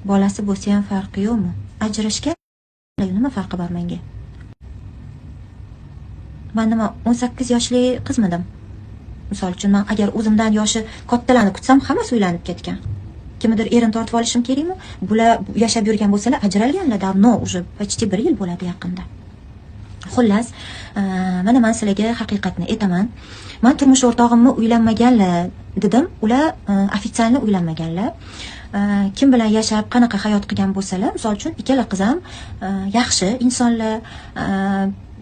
bolasi bo'lsa ham farqi yo'qmi? Ajrashgan nima farqi bor menga? Men nima 18 yoshli qizmidim? Misol uchun men agar o'zimdan yoshi kattalarni kutsam, hammasi uylanib ketgan. Kimnidir erini tortib olishim kerakmi? Bular yashab yurgan bo'lsalar, ajralganlar, davno, уже почти 1 yil bo'ladi yaqinda. Xullas, mana men sizlarga haqiqatni aytaman. Men turmush o'rtog'imni uylanmaganlar dedim. Ular ofitsialni uylanmaganlar. Kim bilan yashab, qanaqa hayot qilgan bo'lsalar, misol uchun ikkala qiz ham yaxshi insonlar,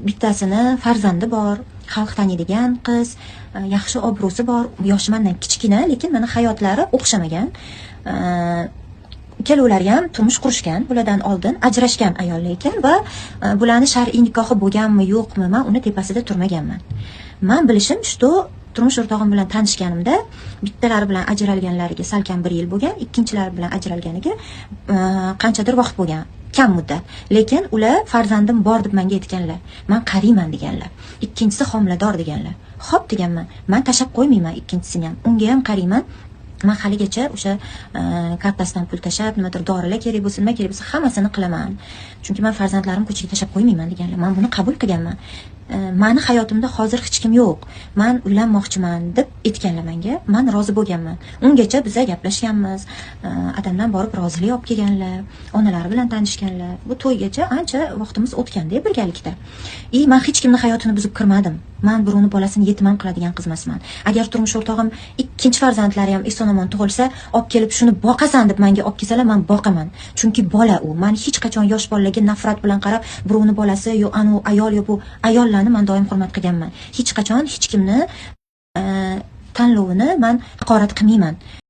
bittasini farzandi bor, xalq taniydigan qiz, yaxshi obro'si bor, yoshi mendan kichkina, lekin mana hayotlari o'xshamagan. Ikkalovlari ham turmush qurishgan, bulardan oldin ajrashgan ayollar ekan va bularning shar'iy nikohi bo'lganmi, yo'qmi, men uni tepasida turmaganman. Men bilishim, что turmush o'rtog'im bilan tanishganimda bittalari bilan ajralganlariga salkam 1 yil bo'lgan, ikkinchilari bilan ajralganiga qanchadir vaqt bo'lgan, kam muddat. Lekin ular farzandim bor deb menga aytganlar. Men qariyman deganlar. Ikkinchisi homilador deganlar. Xo'p deganman. Men tashab qo'ymayman ikkinchisini ham. Unga ham qariyman. Men haligacha o'sha kartasidan pul tashab, nimadir dorilar kerak bo'lsa, nima kerak bo'lsa, hammasini qilaman. Chunki men farzandlarim ko'chaga tashab qo'ymayman deganlar. Men buni qabul qilganman. Meni hayotimda hozir hech kim yo'q. Men uylanmoqchiman deb aytganlar menga. Men rozi bo'lganman. Ungacha biz gaplashganmiz. Adamdan borib rozilik olib kelganlar, onalari bilan tanishganlar. Bu to'ygacha ancha vaqtimiz o'tganda birgalikda. Men hech kimning hayotini buzib kirmadim. Men birovning bolasini yetimam qiladigan qiz emasman. Agar turmush o'rtog'im ikkinchi farzandlari ham eson-omon tug'ilsa, olib kelib shuni boqasan deb menga olib kelsalar, men boqaman. Chunki bola u. Men hech qachon yosh bolalarga nafrat bilan qarab, birovning bolasi yo anu ayol yo bu ayollarni men doim hurmat qilganman. Hech qachon hech kimni tanlovini men haqorat qilmayman.